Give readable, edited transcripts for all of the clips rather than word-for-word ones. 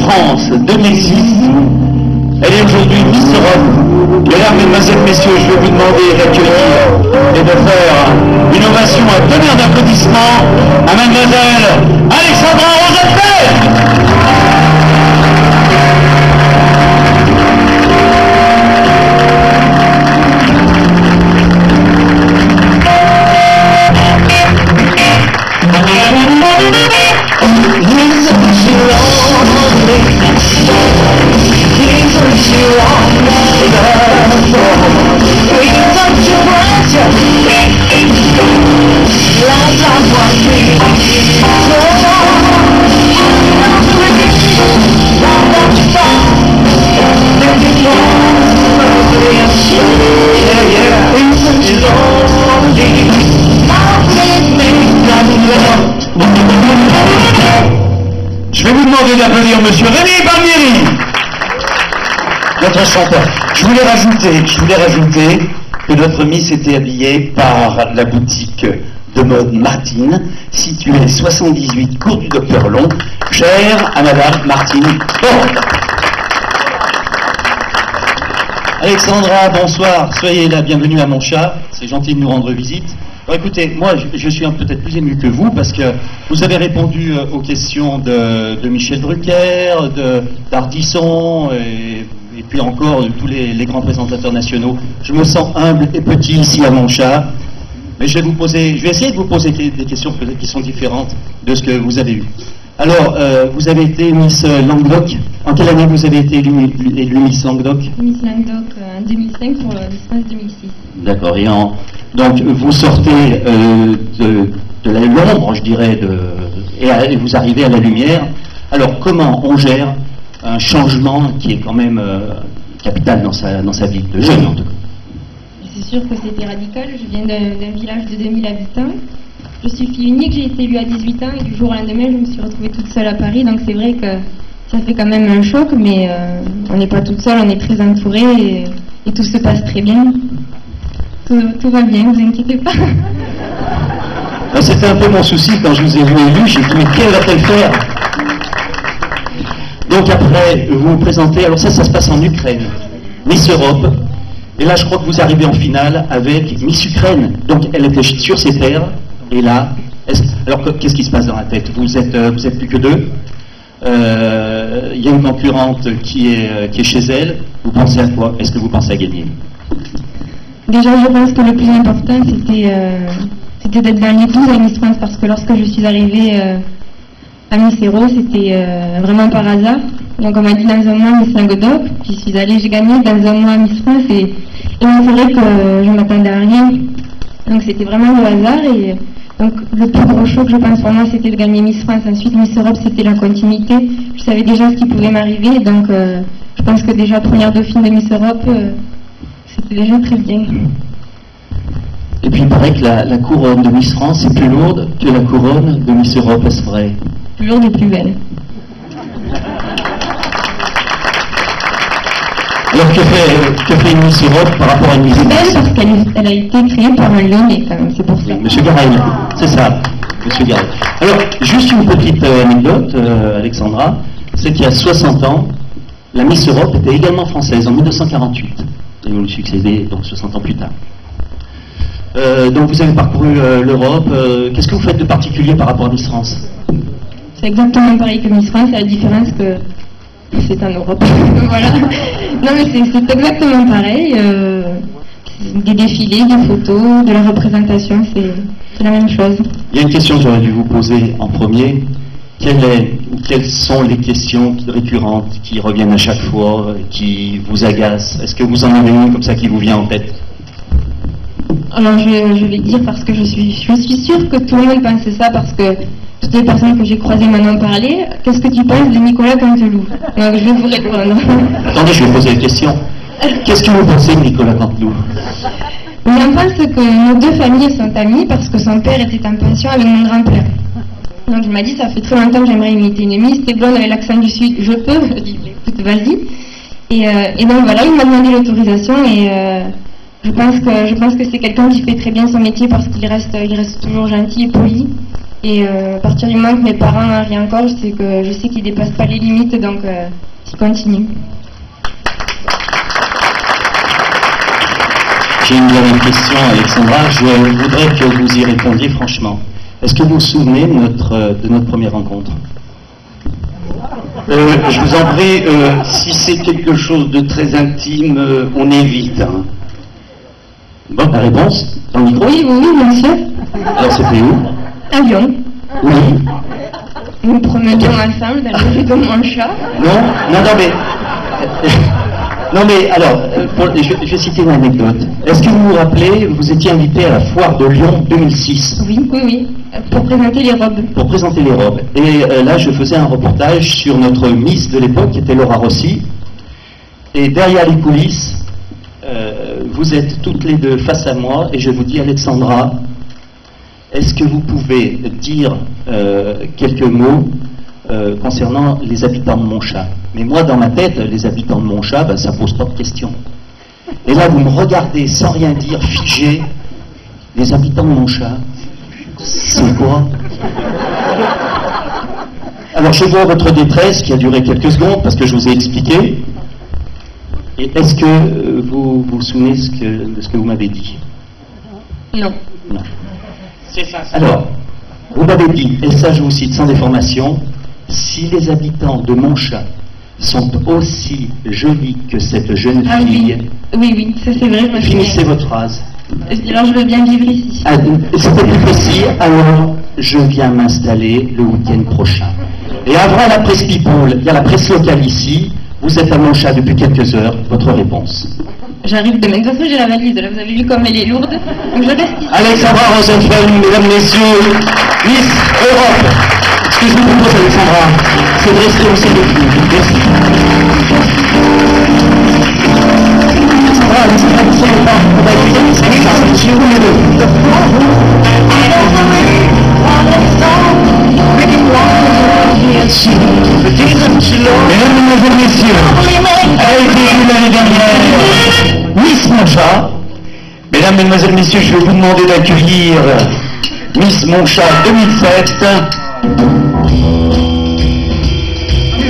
France 2006. Elle est aujourd'hui Miss Europe. Mesdames, Mesdemoiselles, Messieurs, je vais vous demander d'accueillir et de faire une ovation, un tonnerre d'applaudissements à Mademoiselle Alexandra Rosenfeld. Je vais vous demander d'applaudir Monsieur Rémi Palmieri, notre chanteur. Je voulais rajouter que notre Miss était habillée par la boutique de mode Martine, située 78 cours du Docteur Long, chère à Madame Martine Sport. Alexandra, bonsoir, soyez la bienvenue à mon chat, c'est gentil de nous rendre visite. Alors écoutez, moi je suis peut-être plus ému que vous parce que vous avez répondu aux questions de Michel Drucker, d'Ardisson et puis encore de tous les grands présentateurs nationaux. Je me sens humble et petit ici à mon chat, mais je vais essayer de vous poser des questions peut-être qui sont différentes de ce que vous avez eu. Alors, vous avez été Miss Languedoc. En quelle année vous avez été élue Miss Languedoc? Miss Languedoc en 2005 pour Miss France 2006. D'accord. Donc, vous sortez de l'ombre, je dirais, et vous arrivez à la lumière. Alors, comment on gère un changement qui est quand même capital dans sa vie de jeune, en tout cas? C'est sûr que c'était radical. Je viens d'un village de 2000 habitants. Je suis fille unique, j'ai été élue à 18 ans et du jour au lendemain, je me suis retrouvée toute seule à Paris. Donc c'est vrai que ça fait quand même un choc, mais on n'est pas toute seule, on est très entourée et tout se passe très bien. Tout va bien, ne vous inquiétez pas. C'était un peu mon souci quand je vous ai vu élu, j'ai dit mais qu'elle va-t-elle faire? Donc après, vous vous présentez, alors ça se passe en Ukraine, Miss Europe. Et là, je crois que vous arrivez en finale avec Miss Ukraine. Donc elle était sur ses terres. Et là, alors qu'est-ce qui se passe dans la tête? Vous êtes plus que deux. Il y a une concurrente qui est chez elle. Vous pensez à quoi? Est-ce que vous pensez à gagner? Déjà, je pense que le plus important, c'était d'être dans les 12 à Miss France, parce que lorsque je suis arrivée à Miss Héros, c'était vraiment par hasard. Donc on m'a dit dans un mois Miss Languedoc, puis je suis allée, j'ai gagné dans un mois Miss France, et c'est vrai que je ne m'attendais à rien. Donc c'était vraiment le hasard, et donc le plus gros choc, je pense, pour moi, c'était de gagner Miss France. Ensuite, Miss Europe, c'était la continuité. Je savais déjà ce qui pouvait m'arriver, donc je pense que déjà première dauphine de Miss Europe, c'était déjà très bien. Et puis il paraît que la couronne de Miss France est plus lourde que la couronne de Miss Europe, est-ce vrai? Plus lourde et plus belle. Alors que fait une Miss Europe par rapport à une Miss France? Belle parce qu'elle a été créée par un Lyonnais, quand même, c'est pour ça. Oui, Monsieur Garel, c'est ça, Monsieur Garel. Alors, juste une petite anecdote, Alexandra, c'est qu'il y a 60 ans, la Miss Europe était également française, en 1948. Et vous le succédez donc 60 ans plus tard. Donc vous avez parcouru l'Europe. Qu'est-ce que vous faites de particulier par rapport à Miss France? C'est exactement pareil que Miss France, à la différence que c'est en Europe. Voilà. Non mais c'est exactement pareil. Des défilés, des photos, de la représentation, c'est la même chose. Il y a une question que j'aurais dû vous poser en premier. Quelles sont les questions récurrentes qui reviennent à chaque fois, qui vous agacent? Est-ce que vous en avez une comme ça qui vous vient en tête? Alors je vais dire parce que je suis sûre que tout le monde pense ça, parce que toutes les personnes que j'ai croisées m'en ont parlé. Qu'est-ce que tu penses de Nicolas Canteloup? Donc je vais vous répondre. Attendez, je vais poser la question. Qu'est-ce que vous pensez de Nicolas Canteloup? J'en pense que nos deux familles sont amies parce que son père était en pension avec mon grand-père. Donc il m'a dit, ça fait très longtemps que j'aimerais imiter une Miss, t'es blonde avec l'accent du Sud, je peux. Je dis, écoute, vas-y. Et donc voilà, il m'a demandé l'autorisation et je pense que c'est quelqu'un qui fait très bien son métier parce qu'il reste toujours gentil et poli. Et à partir du moment que mes parents arrivent encore, je sais qu'ils dépassent pas les limites, donc ils continuent. J'ai une dernière question, Alexandra. Je voudrais que vous y répondiez franchement. Est-ce que vous vous souvenez de notre première rencontre? Je vous en prie, si c'est quelque chose de très intime, on évite. Hein. Bon, la réponse dans le micro? Oui, bien sûr. Alors c'était où? À Lyon. Oui. Nous promenions ensemble dans le jeu de mon chat. Non mais alors, je vais citer une anecdote. Est-ce que vous vous rappelez, vous étiez invité à la foire de Lyon 2006? Oui, pour présenter les robes. Pour présenter les robes. Et là, je faisais un reportage sur notre Miss de l'époque, qui était Laura Rossi. Et derrière les coulisses, vous êtes toutes les deux face à moi, et je vous dis, Alexandra, est-ce que vous pouvez dire quelques mots concernant les habitants de Montchat? Mais moi, dans ma tête, les habitants de Montchat, ben, ça pose pas de question. Et là, vous me regardez sans rien dire, figé. Les habitants de Montchat, c'est quoi? Alors, je vois votre détresse qui a duré quelques secondes parce que je vous ai expliqué. Et est-ce que vous vous souvenez de ce que vous m'avez dit? Non. C'est ça. Alors, vous m'avez dit, et ça je vous cite sans déformation, si les habitants de Montchat sont aussi jolis que cette jeune fille... Oui, ça c'est vrai. Finissez votre phrase. Alors je veux bien vivre ici. C'était plus précis, alors je viens m'installer le week-end prochain. Et avant la presse People, il y a la presse locale ici, vous êtes à Montchat depuis quelques heures, votre réponse. J'arrive demain. De toute façon, j'ai la valise. Là, vous avez vu comme elle est lourde. Donc, je reste ici. Alexandra Rosenfeld, mesdames, messieurs, Miss Europe. Ce que je vous propose, Alexandra, c'est de rester au sein de vous. Merci. Alexandra, vous savez pas, on va écouter Miss Montchat. Chez vous les deux. Mesdames et messieurs, elle a été élue l'année dernière Miss Montchat. Mesdames, Mesdemoiselles, Messieurs, je vais vous demander d'accueillir Miss Montchat 2007.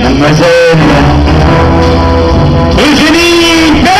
Mademoiselle Eugénie Père.